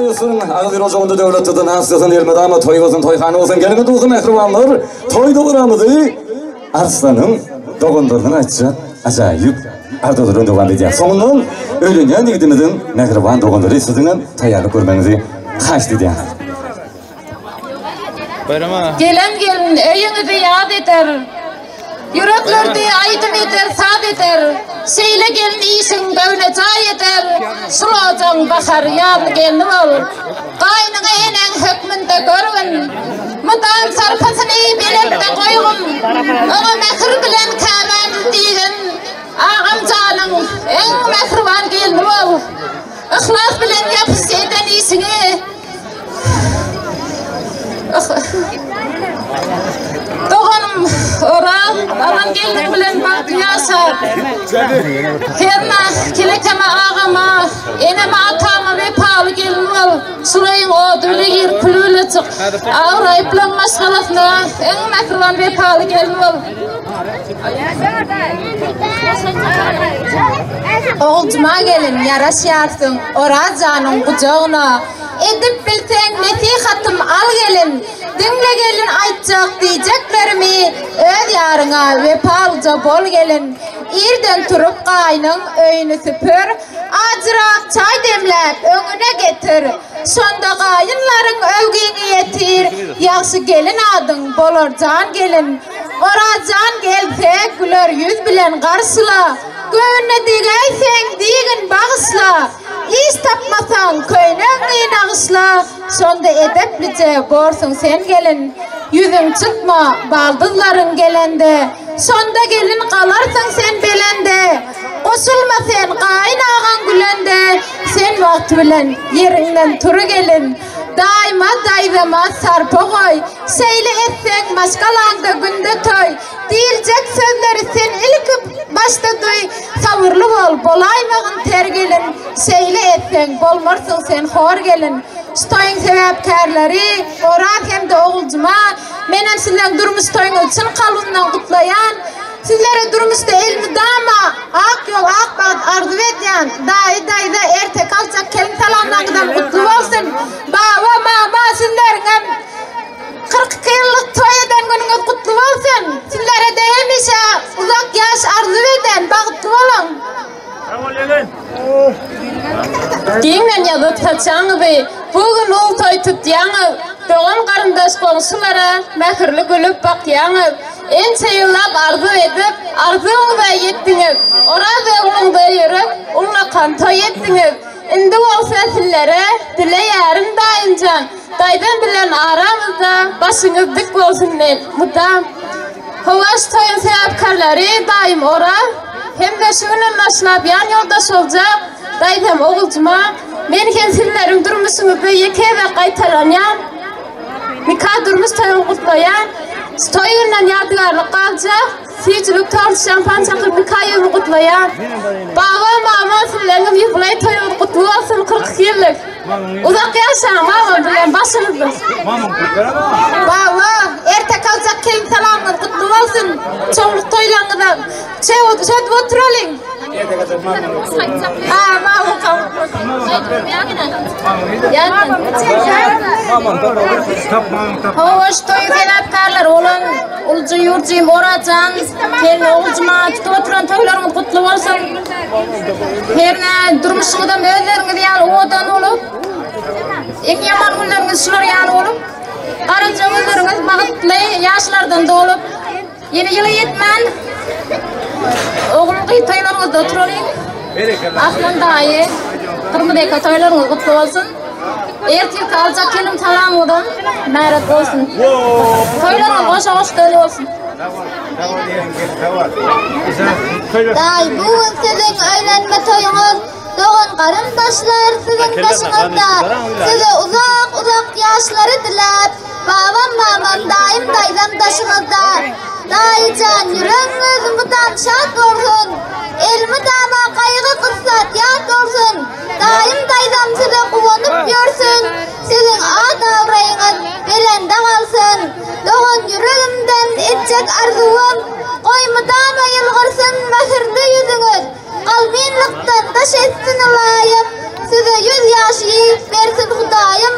ayısın, ağzır ocağında devletçiden hastasın, elmedama toyvasın, toyhanı olsun, gelin doğsun mehribanlar, toy doğuramıdı. Arslanım, doğundurdun açça, acayip, ardılırın doğan dediğin. Sonundan, ölünyen degidimizin mehriban doğunduru istediğinin tayarlı görmenizi kaç dediğin. Gelen öyünüzü yad eder. Yüreklerde aydın eder, sad eder. Seyle gelin iyisin, gövne cay eder. Sulacan bakar, yadlı gelini ol. Kaynığı enen hükmünde görün. Mudan sarpasını belemde koyun. Ona mehir bilen kamen diyin. Ağam canın en mehriban gelini ol. İhlas bilen yapıs eden iyisini. Doğanım oran, aran geldik bilen bak yaşar. Herna kilekeme ağama, eneme atama ve pahalı gelin ol. Sulayın o döle gir külüyle çık. Ağrayıp lan maşgalafına, en mehriban ve pahalı gelin ol. Oğulcuma gelin yaraş yarsın, ora canın kucağına. Edip bilsen nesihatım al gelin. Dinle gelin aytacak diyeceklerimi. Öz yarına vefalıca bol gelin. İrden turup kaynın öyünü süpür. Acırak çay demlep önüne getir. Sonda kayınların övgini yetir. Yaxşı gelin adın bolor can gelin. Ora can gelse güler yüz bilen karşıla. Gönlüne digeysen digin bağışla. İş tapmasan köynen ağışla. Sonda edeplice borsun sen gelin. Yüzün çıkma baldızların gelende. Sonda gelin kalarsın sen belende. Koşulma sen kaynağın gülende. Sen vakti bilen yerinden turu gelin. Daima daydama sarpa koy. Seyle etsen maşkalanda günde toy. Diyilecek sözleri sen ilk başta duy. Savurlu ol bolaymağın ter gelin. Seyle etsen bolmarsın sen hor gelin. Stoyun sebepkarları oran hem de oğulcuma. Menen sizden durmuş toyun için kalbimden kutlayan. Sizlere durmuşta elmi dama, ak yol, ak bağıt arzu etyan. Dayda erte kalacak kelin salamlarından kutlu olsun. Baba, mama sizlerin 42 yıllık toy eden gününüz kutlu olsun. Sizlere değilmişe uzak yaş arzu eden bağıtlı olun. Dinlen yalı taçanı bey, bugün ol toy tutyanı. Doğan karındaş komşulara mehirli gülüp bakyanı. En çeyilap arzu edip, arzuğunu da yettiniz. Orada oğlunda yürüp, onunla kanto yettiniz. Indi olsa sizlere, dile yarın dayıncan. Daydan bilen aramızda, başınız dik olsun el, mudam. Hovaş toyun sebepkarları daim ora. Hem de şunun başına yan yoldaş olacak. Daydam oğulcuma, menken sizlerin durmuşunuzda yeke ve kaytalanyan. Nikah durmuş toyun kutlayan. Toyundan yadigarlık kalacak. Seyircilik tortu şampan çakır nikah yolu kutlayan. Baba mama sizlerin yıkılay toyun kutlu olsun 40 yıllık. Uzak yaşayın mama bilen başınızda. Baba erte kalacak kelin salamlar kutlu olsun. Çoğuluk toylarınızda. Şöyle oturalım. Mama hoş toy sebepkarlar olan ulcu yurcuyum oracan kelin oğulcuma tutup oturan toylarımız kutlu olsun. Herne durmuşunuzda özleriniz yani odan olup en yaman günleriniz şular yani olup karınca günleriniz bağıtlı yaşlardan da olup yeni yılı yetmen oğlum kıyı toylarınızda oturayım. Aslan dahi kırmıdaki toylarınız kutlu olsun. Erkek kalacak kelim salamıdan meyret olsun. Toylarına boşa hoş dönü olsun. Day bugün sizin öğlenme toyunuz. Doğan karındaşlar sizin başınızda. Size uzak yaşları dilep. Babam mamam daim daydan taşınızda. Dayıcan yüreğiniz mudan şart olsun. Elmi dama kaygı kıssat yat olsun. Daim daydan size kuvanıp görsün. Sizin ad avrayınız belende kalsın. Doğan yüreğimden edecek arzuum. Koymu dama yılgırsın mehirli yüzünüz. Kalbinlikten taş etsin olayım. Size 100 yaş yiyip versin daýym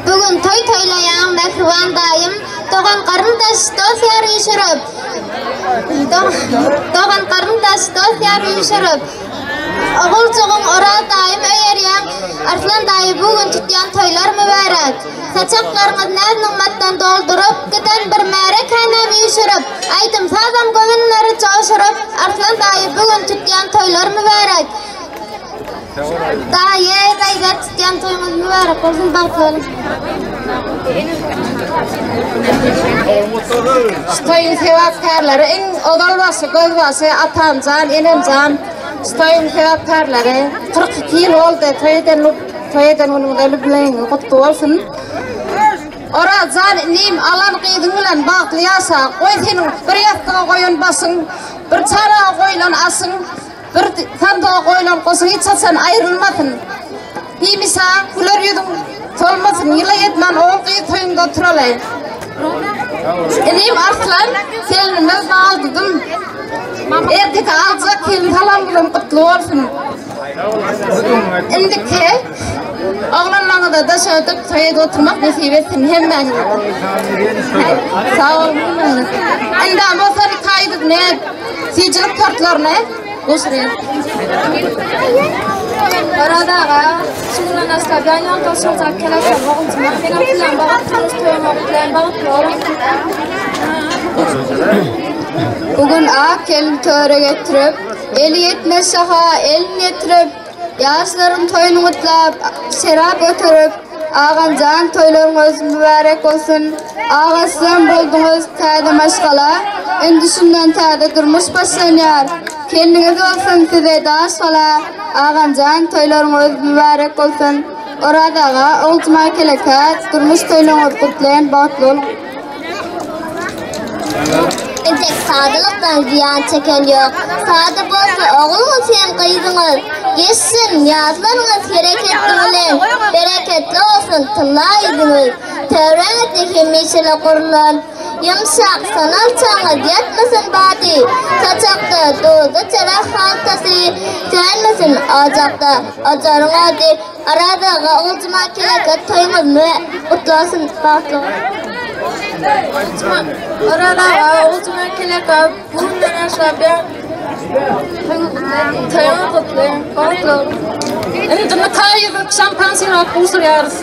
bugün toy toylayan mehriban daýym Doğan qarındaş dost ýar ýşürüp Doğan qarındaş dost ýar ýşürüp Oğul çoğun ora daýym öýerýän Arslan daýy bugün tutýan toylar mübarek Saçaklarını näznumatdan doldurup giden bir märek hanam ýşürüp Aýdym sazam gömünleri çoşurup Arslan daýy bugün tutýan toylar mübarek Daýy daýy tutýan toýumuz mübarek bolsun bagtly Stoyun sevapkarları en odalbası, gözbası, atamcan, enemcan Stoyun sevapkarları 42 yıl oldu toyeden onu bilen kutlu olsun Ora can nim alan qeydin bilen bagtly ýasa goý senin bir ýatga goýan basın bir çara goýlan asın bir sandığa goýlan gosyň hiç çaçan aýrylmasyn Himisa kular ýudum tolmasın ýyla ýetmän oğul qeýdy toýunda oturalay Enim Arslan selinimiz aldydım Erdik alacak kelin halam bilen kutlu olsun Indiki oğlanlaňyza da şöyle toýda oturmak nesip etsin hemmäňiz Sağ olun Enda bolsa kaýdyk ne sijilik kartlaryny goşurýar Oradaga şundan aslan ýonda şolak kelek bolsa mehriban bilen bagtly bilen bagtly Bugün kelin töre getirip, eli yetmez şaha elini getirip, yaşların toyunu mutlap, şerap götürüp, ağan can toylarınız mübarek olsun, ağasından buldunuz täze maşgala, endi şundan täze durmuş başlanýar, kendiniz olsun size daş bala, ağan can toylarınız mübarek olsun, oradaga oltuma kelekat, durmuş toylarınız kutlayan bagtly olun. Tek sadılıktan ziyan çeken yok. Sadı bolsa oğul sen kıydıngız. Geçsin yazlarınız bereketli bereketli olsun tıllaydınız. Tevrenizdeki meşale kurulan. Yumşak sanal çağınız yetmesin badi. Saçakta doğdu çarak hantası. Gelmesin ocakta ocarın adi. Arada ultima keleket toyumuz mutlu olsun baklı. Orada ultima keleka bundan aşağı ben toyumu kutlayayım. Baklı. Indi mi kaýydyk şampansiýa bulşurýarys